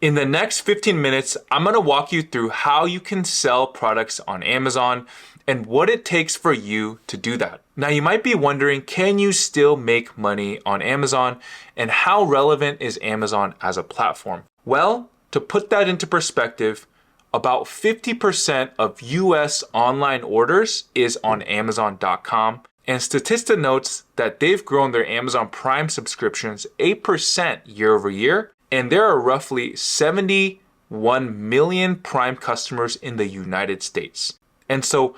In the next 15 minutes, I'm going to walk you through how you can sell products on Amazon and what it takes for you to do that. Now, you might be wondering, can you still make money on Amazon, and how relevant is Amazon as a platform? Well, to put that into perspective, about 50% of US online orders is on Amazon.com. And Statista notes that they've grown their Amazon Prime subscriptions 8% year over year. And there are roughly 71 million Prime customers in the United States. And so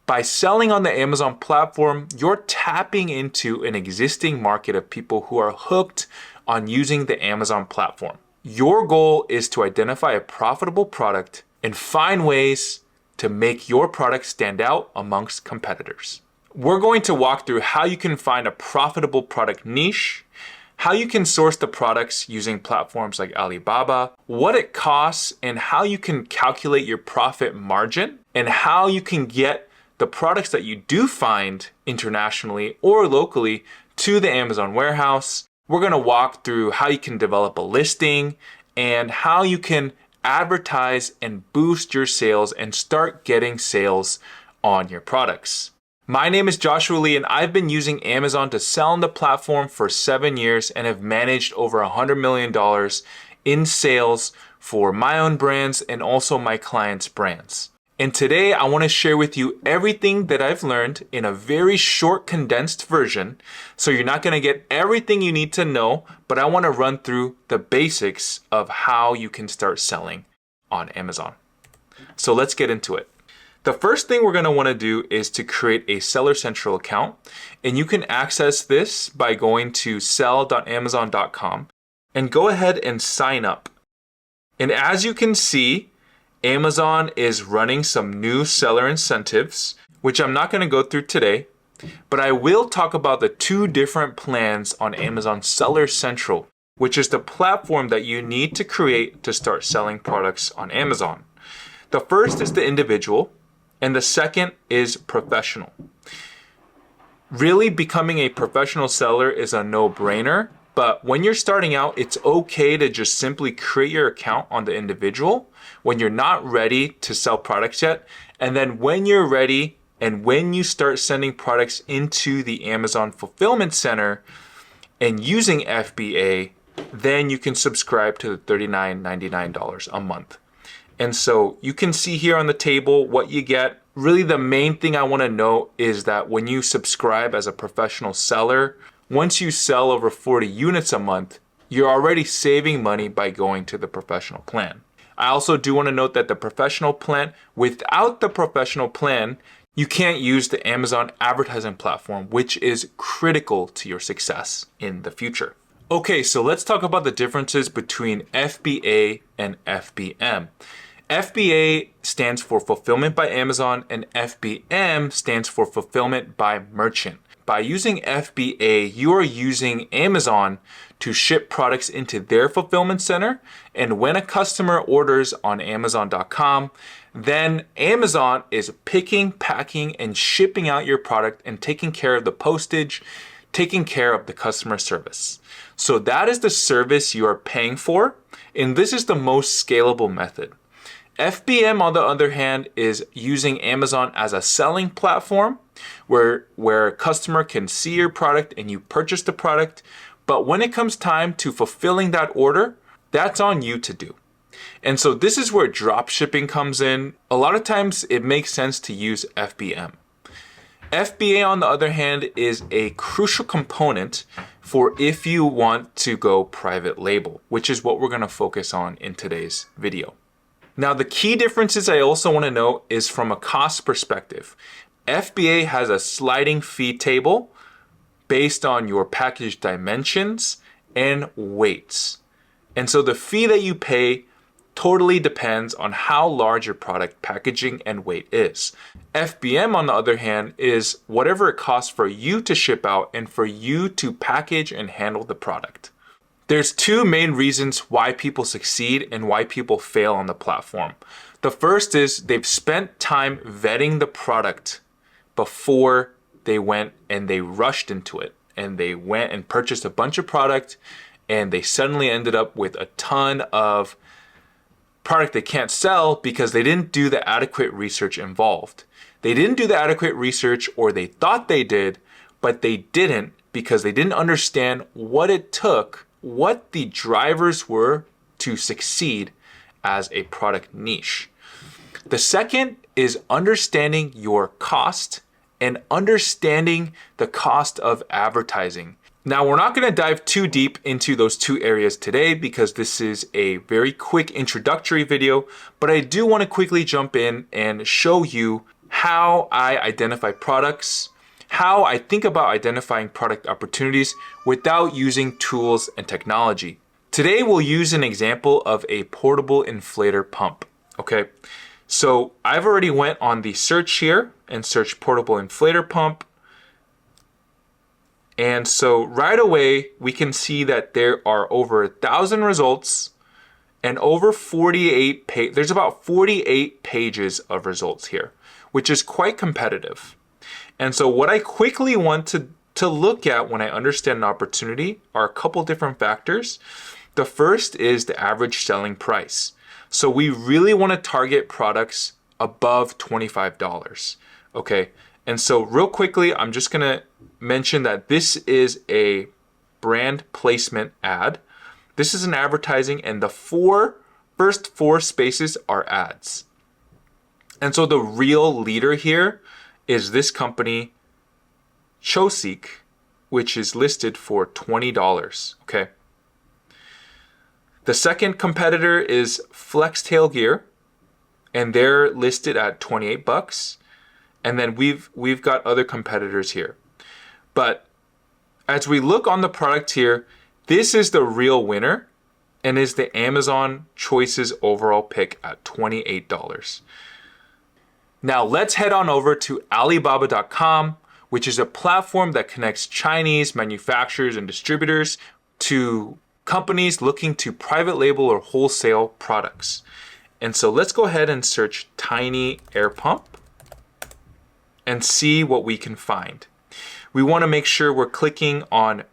by selling on the Amazon platform, you're tapping into an existing market of people who are hooked on using the Amazon platform. Your goal is to identify a profitable product and find ways to make your product stand out amongst competitors. We're going to walk through how you can find a profitable product niche, how you can source the products using platforms like Alibaba, what it costs, and how you can calculate your profit margin, and how you can get the products that you do find internationally or locally to the Amazon warehouse. We're going to walk through how you can develop a listing and how you can advertise and boost your sales and start getting sales on your products. My name is Joshua Lee, and I've been using Amazon to sell on the platform for 7 years and have managed over $100 million in sales for my own brands and also my clients' brands. And today I want to share with you everything that I've learned in a very short, condensed version. So you're not going to get everything you need to know, but I want to run through the basics of how you can start selling on Amazon. So let's get into it. The first thing we're going to want to do is to create a Seller Central account, and you can access this by going to sell.amazon.com and go ahead and sign up. And as you can see, Amazon is running some new seller incentives, which I'm not going to go through today, but I will talk about the 2 different plans on Amazon Seller Central, which is the platform that you need to create to start selling products on Amazon. The first is the individual, and the second is professional. Really, becoming a professional seller is a no-brainer, but when you're starting out, it's okay to just simply create your account on the individual when you're not ready to sell products yet. And then when you're ready and when you start sending products into the Amazon Fulfillment Center and using FBA, then you can subscribe to the $39.99 a month. And so you can see here on the table what you get. Really, the main thing I want to note is that when you subscribe as a professional seller, once you sell over 40 units a month, you're already saving money by going to the professional plan. I also do want to note that the professional plan, without the professional plan, you can't use the Amazon advertising platform, which is critical to your success in the future. Okay, so let's talk about the differences between FBA and FBM. FBA stands for Fulfillment by Amazon, and FBM stands for Fulfillment by Merchant. By using FBA, you are using Amazon to ship products into their fulfillment center. And when a customer orders on Amazon.com, then Amazon is picking, packing, and shipping out your product and taking care of the postage, taking care of the customer service. So that is the service you are paying for, and this is the most scalable method. FBM, on the other hand, is using Amazon as a selling platform where a customer can see your product and you purchase the product. But when it comes time to fulfilling that order, that's on you to do. And so this is where drop shipping comes in. A lot of times it makes sense to use FBM. FBA, on the other hand, is a crucial component for if you want to go private label, which is what we're going to focus on in today's video. Now, the key differences I also want to note is from a cost perspective. FBA has a sliding fee table based on your package dimensions and weights. And so the fee that you pay totally depends on how large your product packaging and weight is. FBM, on the other hand, is whatever it costs for you to ship out and for you to package and handle the product. There's 2 main reasons why people succeed and why people fail on the platform. The first is they've spent time vetting the product before they went and they rushed into it. And they went and purchased a bunch of product and they suddenly ended up with a ton of product they can't sell because they didn't do the adequate research involved. They didn't do the adequate research, or they thought they did, but they didn't because they didn't understand what it took, what the drivers were to succeed as a product niche. The second is understanding your cost and understanding the cost of advertising. Now, we're not going to dive too deep into those two areas today because this is a very quick introductory video, but I do want to quickly jump in and show you how I identify products, how I think about identifying product opportunities without using tools and technology. Today, we'll use an example of a portable inflator pump, okay? So I've already went on the search here and searched portable inflator pump. And so right away, we can see that there are over 1,000 results and over 48 there's about 48 pages of results here, which is quite competitive. And so what I quickly want to look at when I understand an opportunity are a couple different factors. The first is the average selling price. So we really want to target products above $25, okay? And so real quickly, I'm just gonna mention that this is a brand placement ad. This is an advertising, and the first four spaces are ads. And so the real leader here is this company, Choseek, which is listed for $20, okay? The second competitor is Flextail Gear, and they're listed at $28. And then we've got other competitors here. But as we look on the product here, this is the real winner and is the Amazon Choices overall pick at $28. Now let's head on over to Alibaba.com, which is a platform that connects Chinese manufacturers and distributors to companies looking to private label or wholesale products. And so let's go ahead and search tiny air pump and see what we can find. We want to make sure we're clicking on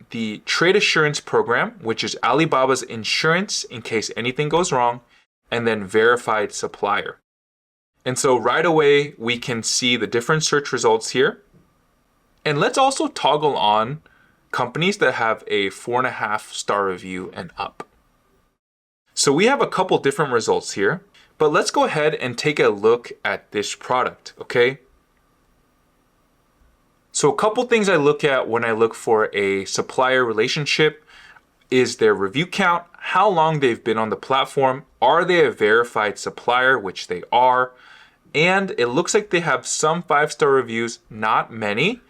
the trade assurance program, which is Alibaba's insurance in case anything goes wrong, and then verified supplier. And so right away, we can see the different search results here. And let's also toggle on companies that have a 4.5-star review and up. So we have a couple different results here, but let's go ahead and take a look at this product, okay? So a couple things I look at when I look for a supplier relationship is their review count, how long they've been on the platform, are they a verified supplier, which they are, and it looks like they have some 5-star reviews, not many.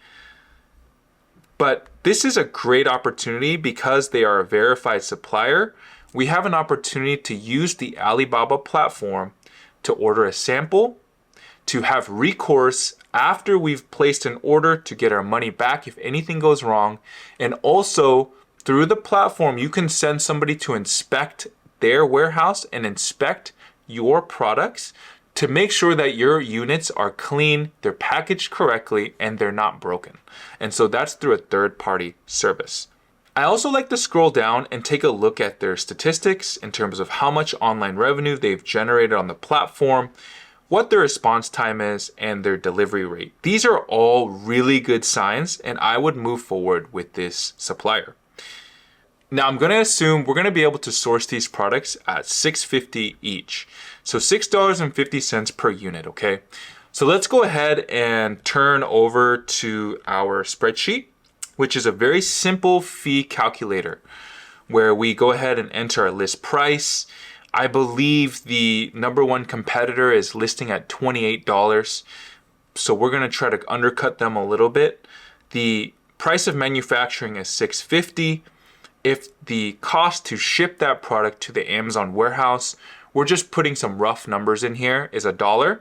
But this is a great opportunity because they are a verified supplier. We have an opportunity to use the Alibaba platform to order a sample, to have recourse after we've placed an order to get our money back if anything goes wrong. And also through the platform, you can send somebody to inspect their warehouse and inspect your products to make sure that your units are clean, they're packaged correctly, and they're not broken. And so that's through a third-party service. I also like to scroll down and take a look at their statistics in terms of how much online revenue they've generated on the platform, what their response time is, and their delivery rate. These are all really good signs, and I would move forward with this supplier. Now I'm going to assume we're going to be able to source these products at $6.50 each. So $6.50 per unit, okay? So let's go ahead and turn over to our spreadsheet, which is a very simple fee calculator where we go ahead and enter our list price. I believe the number one competitor is listing at $28. So we're going to try to undercut them a little bit. The price of manufacturing is $6.50. If the cost to ship that product to the Amazon warehouse, we're just putting some rough numbers in here, is $1.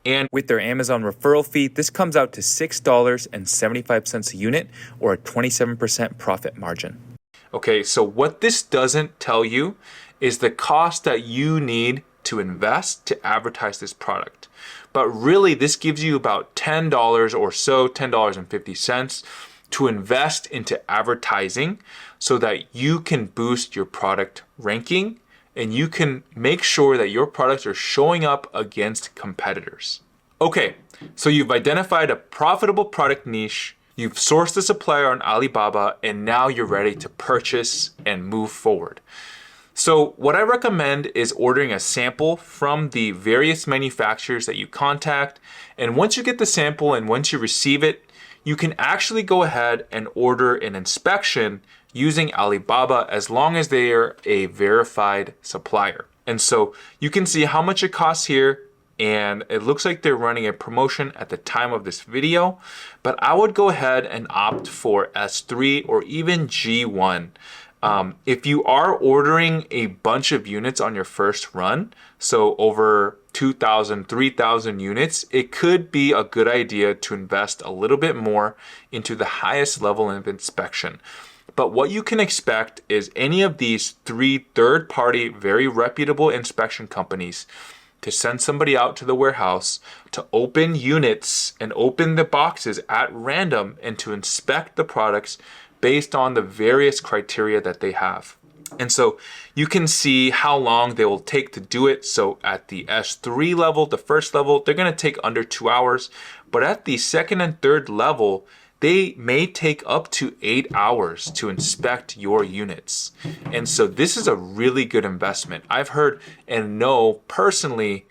And with their Amazon referral fee, this comes out to $6.75 a unit, or a 27% profit margin. Okay, so what this doesn't tell you is the cost that you need to invest to advertise this product. But really, this gives you about $10 or so, $10.50 to invest into advertising so that you can boost your product ranking and you can make sure that your products are showing up against competitors. Okay, so you've identified a profitable product niche, you've sourced the supplier on Alibaba, and now you're ready to purchase and move forward. So what I recommend is ordering a sample from the various manufacturers that you contact. And once you get the sample and once you receive it, you can actually go ahead and order an inspection using Alibaba as long as they are a verified supplier. And so you can see how much it costs here. And it looks like they're running a promotion at the time of this video, but I would go ahead and opt for S3 or even G1. If you are ordering a bunch of units on your first run, so over 2,000, 3,000 units, it could be a good idea to invest a little bit more into the highest level of inspection. But what you can expect is any of these 3 third-party, very reputable inspection companies to send somebody out to the warehouse to open units and open the boxes at random and to inspect the products based on the various criteria that they have. And so you can see how long they will take to do it. So at the S3 level, the first level, they're going to take under 2 hours. But at the second and third level, they may take up to 8 hours to inspect your units. And so this is a really good investment. I've heard and know personally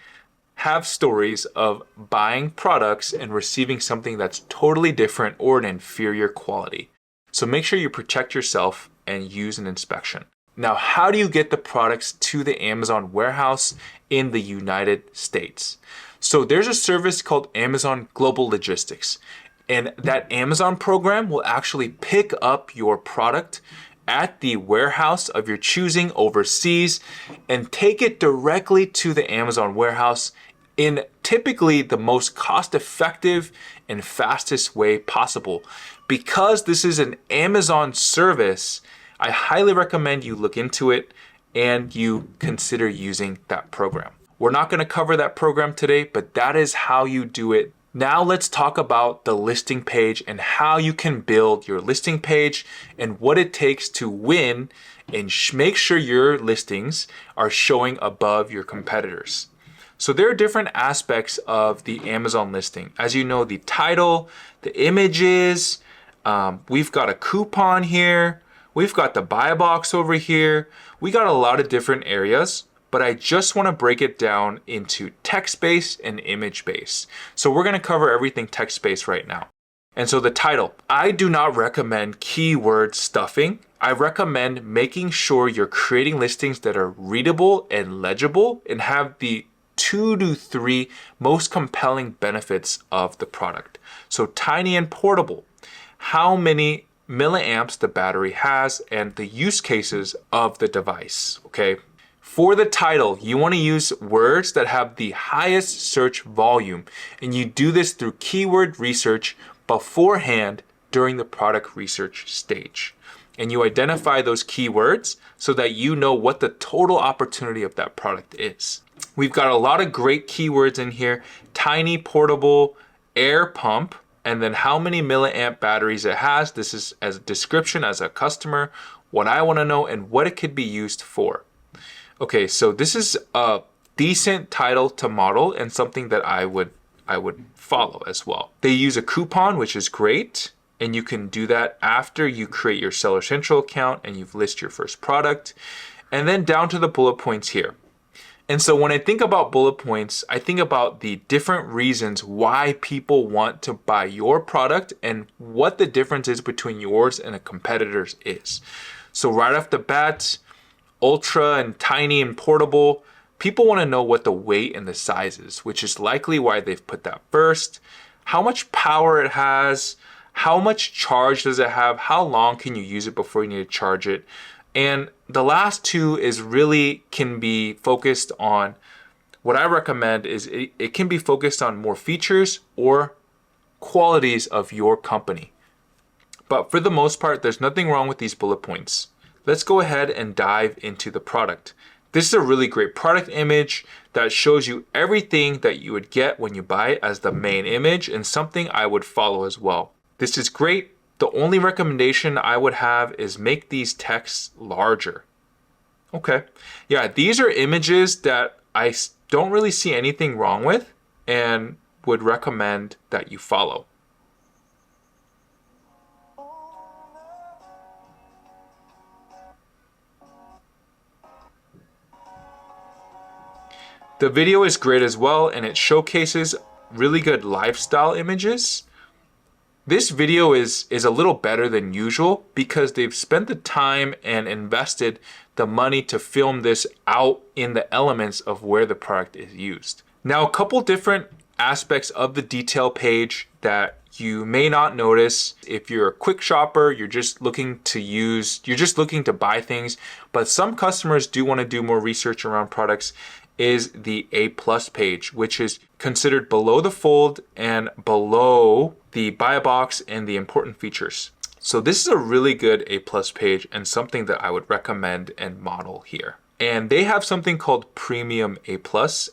have stories of buying products and receiving something that's totally different or an inferior quality. So make sure you protect yourself and use an inspection. Now, how do you get the products to the Amazon warehouse in the United States? So there's a service called Amazon Global Logistics. And that Amazon program will actually pick up your product at the warehouse of your choosing overseas and take it directly to the Amazon warehouse in typically the most cost-effective and fastest way possible. Because this is an Amazon service, I highly recommend you look into it and you consider using that program. We're not going to cover that program today, but that is how you do it. Now let's talk about the listing page and how you can build your listing page and what it takes to win and make sure your listings are showing above your competitors. So there are different aspects of the Amazon listing. As you know, the title, the images, we've got a coupon here, we've got the buy box over here, we got a lot of different areas. But I just want to break it down into text-based and image-based. So we're going to cover everything text-based right now. And so the title, I do not recommend keyword stuffing. I recommend making sure you're creating listings that are readable and legible and have the 2 to 3 most compelling benefits of the product. So tiny and portable, how many milliamps the battery has and the use cases of the device, okay? For the title, you want to use words that have the highest search volume, and you do this through keyword research beforehand during the product research stage. And you identify those keywords so that you know what the total opportunity of that product is. We've got a lot of great keywords in here: tiny, portable, air pump, and then how many milliamp batteries it has. This is as a description as a customer, what I want to know and what it could be used for. Okay, so this is a decent title to model and something that I would follow as well. They use a coupon, which is great, and you can do that after you create your Seller Central account and you've listed your first product. And then down to the bullet points here. And so when I think about bullet points, I think about the different reasons why people want to buy your product and what the difference is between yours and a competitor's is. So right off the bat, ultra and tiny and portable, people want to know what the weight and the size is, which is likely why they've put that first. How much power it has, how much charge does it have, how long can you use it before you need to charge it. And the last two is really can be focused on, what I recommend is it can be focused on more features or qualities of your company. But for the most part, there's nothing wrong with these bullet points. Let's go ahead and dive into the product. This is a really great product image that shows you everything that you would get when you buy it as the main image, and something I would follow as well. This is great. The only recommendation I would have is make these texts larger. Okay. Yeah, these are images that don't really see anything wrong with and would recommend that you follow. The video is great as well, and it showcases really good lifestyle images. This video is a little better than usual because they've spent the time and invested the money to film this out in the elements of where the product is used. Now, a couple different aspects of the detail page that you may not notice if you're a quick shopper, you're just looking to buy things, but some customers do want to do more research around products, is the A+ page, which is considered below the fold and below the buy a box and the important features. So this is a really good A+ page and something that I would recommend and model here. And they have something called Premium A+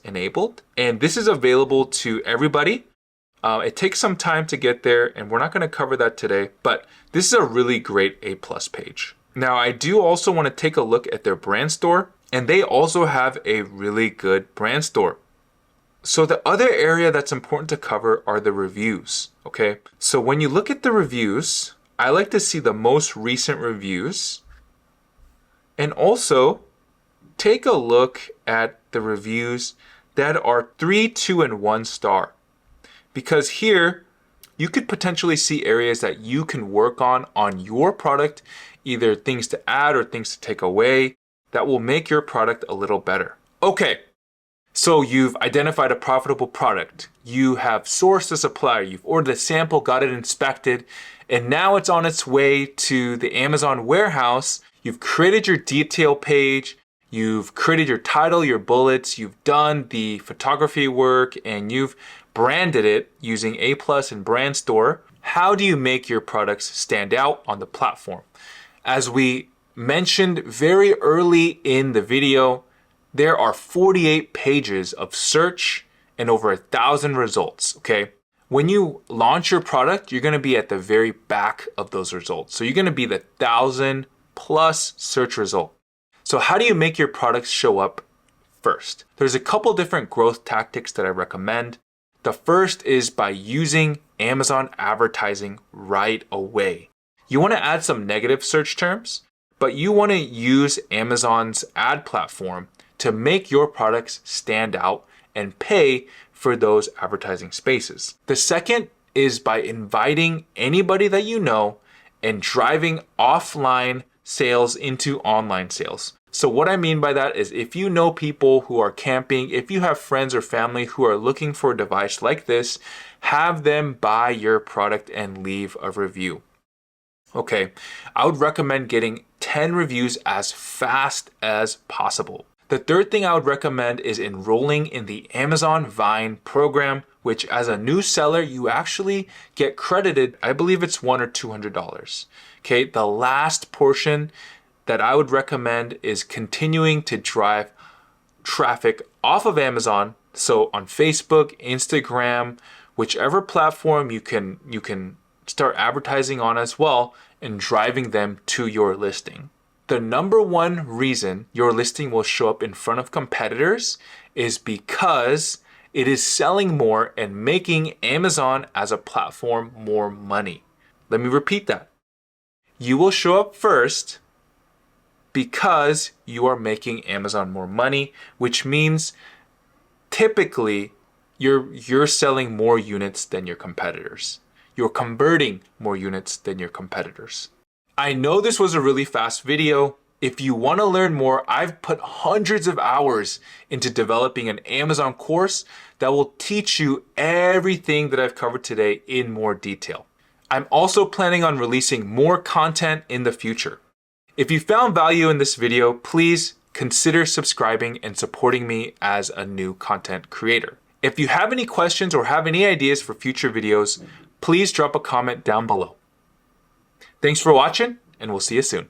enabled, and this is available to everybody. It takes some time to get there, and we're not going to cover that today, but this is a really great A+ page. Now, I do also want to take a look at their brand store, and they also have a really good brand store. So the other area that's important to cover are the reviews, okay? So when you look at the reviews, I like to see the most recent reviews, and also take a look at the reviews that are 3, 2, and 1 star. Because here, you could potentially see areas that you can work on your product, either things to add or things to take away, that will make your product a little better. Okay, so you've identified a profitable product, you have sourced a supplier, you've ordered a sample, got it inspected, and now it's on its way to the Amazon warehouse. You've created your detail page, you've created your title, your bullets, you've done the photography work, and you've branded it using A+ and Brand Store. How do you make your products stand out on the platform? As we mentioned very early in the video, there are 48 pages of search and over 1,000 results, okay? When you launch your product, you're gonna be at the very back of those results. So you're gonna be the 1,000 plus search result. So how do you make your products show up first? There's a couple different growth tactics that I recommend. The first is by using Amazon advertising right away. You wanna add some negative search terms, but you wanna use Amazon's ad platform to make your products stand out and pay for those advertising spaces. The second is by inviting anybody that you know and driving offline sales into online sales. So what I mean by that is if you know people who are camping, if you have friends or family who are looking for a device like this, have them buy your product and leave a review. Okay, I would recommend getting 10 reviews as fast as possible. The third thing I would recommend is enrolling in the Amazon Vine program, which as a new seller, you actually get credited, I believe it's $100 or $200. Okay, the last portion that I would recommend is continuing to drive traffic off of Amazon. So on Facebook, Instagram, whichever platform you can start advertising on as well and driving them to your listing. The number one reason your listing will show up in front of competitors is because it is selling more and making Amazon as a platform more money. Let me repeat that. You will show up first because you are making Amazon more money, which means typically you're selling more units than your competitors. You're converting more units than your competitors. I know this was a really fast video. If you want to learn more, I've put hundreds of hours into developing an Amazon course that will teach you everything that I've covered today in more detail. I'm also planning on releasing more content in the future. If you found value in this video, please consider subscribing and supporting me as a new content creator. If you have any questions or have any ideas for future videos, please drop a comment down below. Thanks for watching, and we'll see you soon.